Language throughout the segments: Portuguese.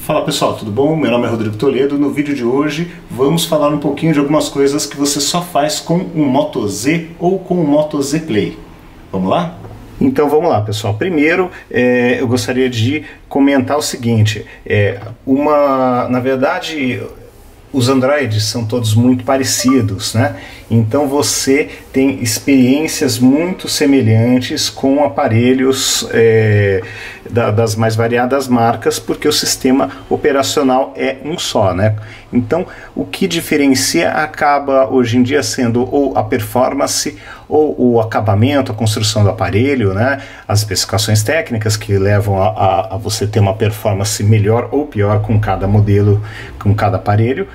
Fala pessoal, tudo bom? Meu nome é Rodrigo Toledo. No vídeo de hoje vamos falar um pouquinho de algumas coisas que você só faz com um Moto Z ou com um Moto Z Play. Vamos lá? Então vamos lá pessoal, primeiro eu gostaria de comentar o seguinte, na verdade os Androids são todos muito parecidos, né? Então você tem experiências muito semelhantes com aparelhos das mais variadas marcas, porque o sistema operacional é um só, né? Então o que diferencia acaba hoje em dia sendo ou a performance, ou o acabamento, a construção do aparelho, né? As especificações técnicas que levam a você ter uma performance melhor ou pior com cada modelo, com cada aparelho.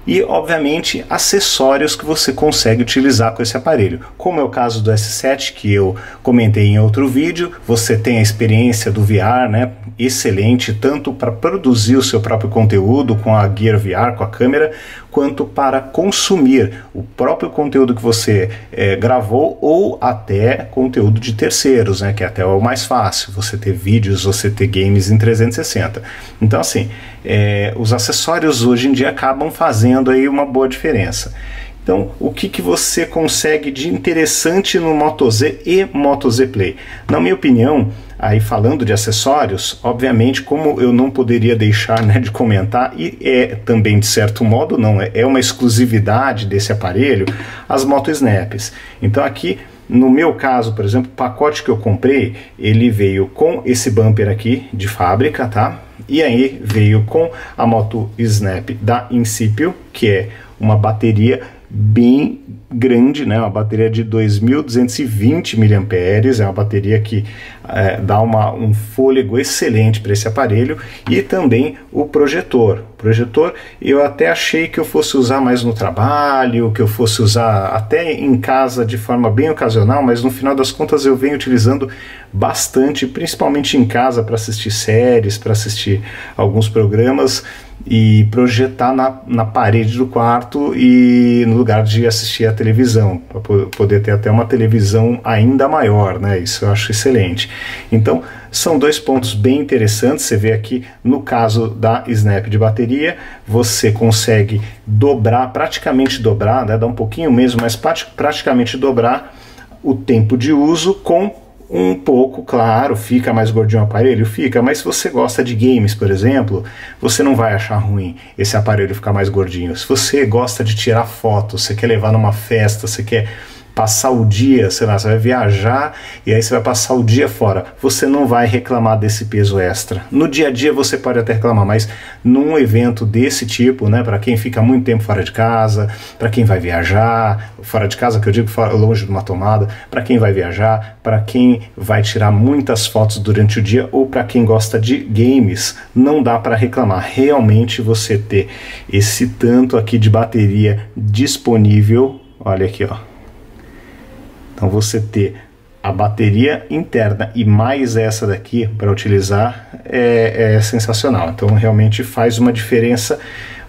E, obviamente, acessórios que você consegue utilizar com esse aparelho. Como é o caso do S7, que eu comentei em outro vídeo, você tem a experiência do VR, né, excelente, tanto para produzir o seu próprio conteúdo com a Gear VR, com a câmera, quanto para consumir o próprio conteúdo que você gravou, ou até conteúdo de terceiros, né, que é até o mais fácil, você ter vídeos, você ter games em 360. Então, assim, os acessórios hoje em dia acabam fazendo aí uma boa diferença. Então, o que você consegue de interessante no Moto Z e Moto Z Play? Na minha opinião, aí falando de acessórios, obviamente, como eu não poderia deixar, né, de comentar, e também de certo modo não, é uma exclusividade desse aparelho, as Moto Snaps. Então aqui, no meu caso, por exemplo, o pacote que eu comprei, ele veio com esse bumper aqui de fábrica, tá? E aí veio com a Moto Snap da Incipio, que é uma bateria bem grande, né? Uma bateria de 2.220 mAh, é uma bateria que dá um fôlego excelente para esse aparelho, e também o projetor. O projetor eu até achei que eu fosse usar mais no trabalho, que eu fosse usar até em casa de forma bem ocasional, mas no final das contas eu venho utilizando bastante, principalmente em casa, para assistir séries, para assistir alguns programas e projetar na parede do quarto, e no lugar de assistir a televisão, para poder ter até uma televisão ainda maior, né? Isso eu acho excelente. Então são dois pontos bem interessantes. Você vê aqui no caso da Snap de bateria, você consegue dobrar, praticamente dobrar, né? Dá um pouquinho mesmo, mas praticamente dobrar o tempo de uso com um pouco, claro, fica mais gordinho o aparelho? Fica, mas se você gosta de games, por exemplo, você não vai achar ruim esse aparelho ficar mais gordinho. Se você gosta de tirar fotos, você quer levar numa festa, você quer passar o dia, sei lá, você vai viajar e aí você vai passar o dia fora, você não vai reclamar desse peso extra. No dia a dia você pode até reclamar, mas num evento desse tipo, né, para quem fica muito tempo fora de casa, para quem vai viajar, fora de casa que eu digo, longe de uma tomada, para quem vai viajar, para quem vai tirar muitas fotos durante o dia, ou para quem gosta de games, não dá para reclamar. Realmente você ter esse tanto aqui de bateria disponível, olha aqui, ó. Então você ter a bateria interna e mais essa daqui para utilizar é sensacional. Então realmente faz uma diferença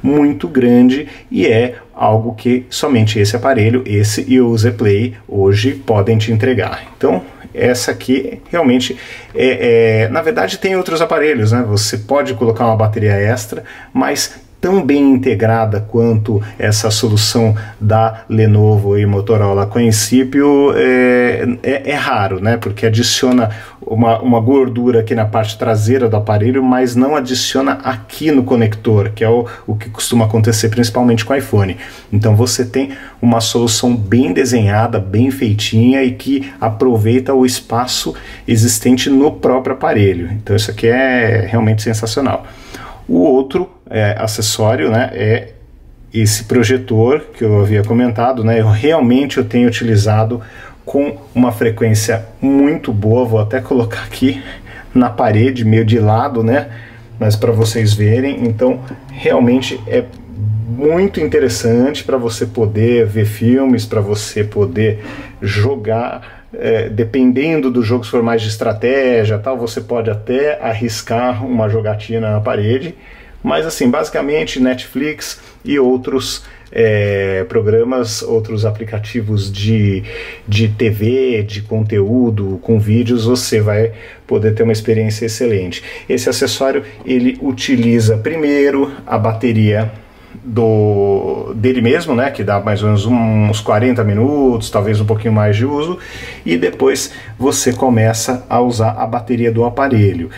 muito grande, e é algo que somente esse aparelho, esse e o Z Play hoje podem te entregar. Então essa aqui realmente na verdade tem outros aparelhos, né? Você pode colocar uma bateria extra, mas tão bem integrada quanto essa solução da Lenovo e Motorola com a Incipio é raro, né? Porque adiciona uma gordura aqui na parte traseira do aparelho, mas não adiciona aqui no conector, que é o que costuma acontecer principalmente com o iPhone. Então você tem uma solução bem desenhada, bem feitinha, e que aproveita o espaço existente no próprio aparelho. Então isso aqui é realmente sensacional. O outro acessório, né, é esse projetor que eu havia comentado, né? Eu tenho utilizado com uma frequência muito boa. Vou até colocar aqui na parede, meio de lado, né? Mas para vocês verem. Então realmente é muito interessante para você poder ver filmes, para você poder jogar. Dependendo do jogo, se for mais de estratégia, tal, você pode até arriscar uma jogatina na parede, mas assim, basicamente Netflix e outros programas, outros aplicativos de TV, de conteúdo, com vídeos, você vai poder ter uma experiência excelente. Esse acessório, ele utiliza primeiro a bateria dele mesmo, né, que dá mais ou menos uns 40 minutos, talvez um pouquinho mais de uso, e depois você começa a usar a bateria do aparelho.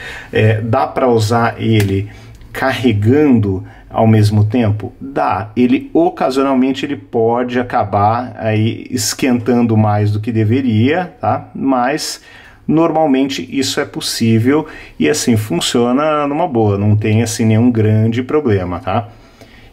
Dá para usar ele carregando ao mesmo tempo? Dá. Ele ocasionalmente ele pode acabar aí esquentando mais do que deveria, tá? Mas normalmente isso é possível e assim funciona numa boa, não tem assim nenhum grande problema, tá?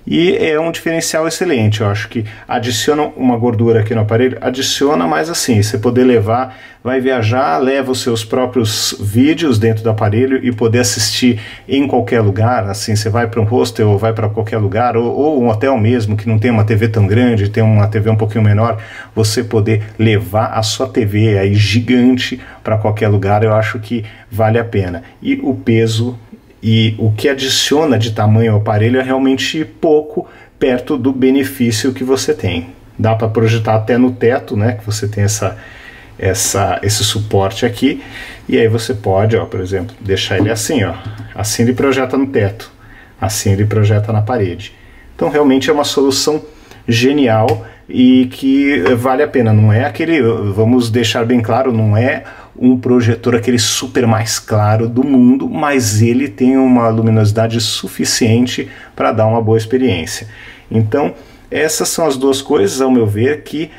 E é um diferencial excelente. Eu acho que adiciona uma gordura aqui no aparelho, adiciona, mas assim, você poder levar, vai viajar, leva os seus próprios vídeos dentro do aparelho e poder assistir em qualquer lugar, assim, você vai para um hostel ou vai para qualquer lugar, ou um hotel mesmo que não tem uma TV tão grande, tem uma TV um pouquinho menor, você poder levar a sua TV aí gigante para qualquer lugar, eu acho que vale a pena. E o peso e o que adiciona de tamanho ao aparelho é realmente pouco perto do benefício que você tem. Dá para projetar até no teto, né, que você tem esse suporte aqui, e aí você pode, ó, por exemplo, deixar ele assim, ó, assim ele projeta no teto, assim ele projeta na parede. Então realmente é uma solução genial e que vale a pena. Não é aquele, vamos deixar bem claro, não é um projetor aquele super mais claro do mundo, mas ele tem uma luminosidade suficiente para dar uma boa experiência. Então essas são as duas coisas, ao meu ver, que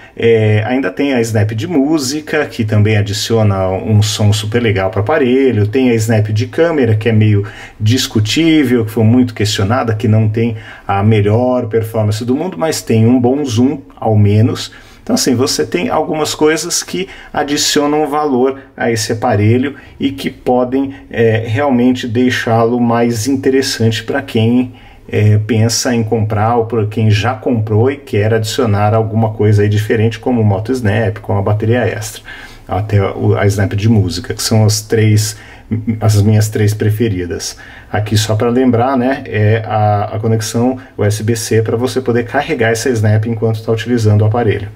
ainda tem a Snap de música, que também adiciona um som super legal para o aparelho, tem a Snap de câmera, que é meio discutível, que foi muito questionada, que não tem a melhor performance do mundo, mas tem um bom zoom, ao menos. Então assim, você tem algumas coisas que adicionam valor a esse aparelho e que podem realmente deixá-lo mais interessante para quem pensa em comprar, ou por quem já comprou e quer adicionar alguma coisa aí diferente, como o Moto Snap, com a bateria extra, até a Snap de música, que são as minhas três preferidas. Aqui só para lembrar, né, é a conexão USB-C para você poder carregar essa Snap enquanto está utilizando o aparelho.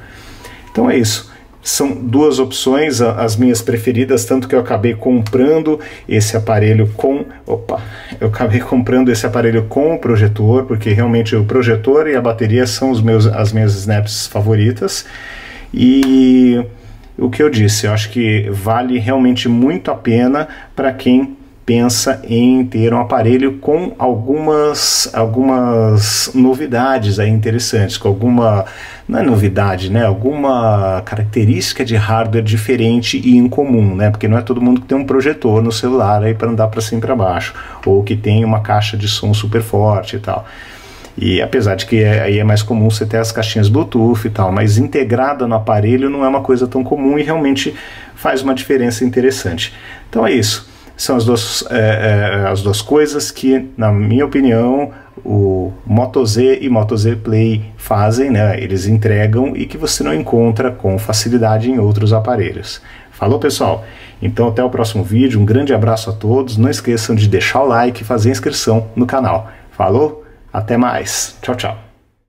Então é isso. São duas opções, as minhas preferidas, tanto que eu acabei comprando esse aparelho com... eu acabei comprando esse aparelho com o projetor, porque realmente o projetor e a bateria são as minhas snaps favoritas. E o que eu disse, eu acho que vale realmente muito a pena para quem pensa em ter um aparelho com algumas novidades aí interessantes, com alguma, não é novidade, né, alguma característica de hardware diferente e incomum, né, porque não é todo mundo que tem um projetor no celular aí para andar para cima e para baixo, ou que tem uma caixa de som super forte e tal. E apesar de que aí é mais comum você ter as caixinhas Bluetooth e tal, mas integrada no aparelho não é uma coisa tão comum e realmente faz uma diferença interessante. Então é isso. São as duas coisas que, na minha opinião, o Moto Z e Moto Z Play fazem, né? Eles entregam e que você não encontra com facilidade em outros aparelhos. Falou, pessoal? Então até o próximo vídeo, um grande abraço a todos, não esqueçam de deixar o like e fazer a inscrição no canal. Falou? Até mais. Tchau, tchau.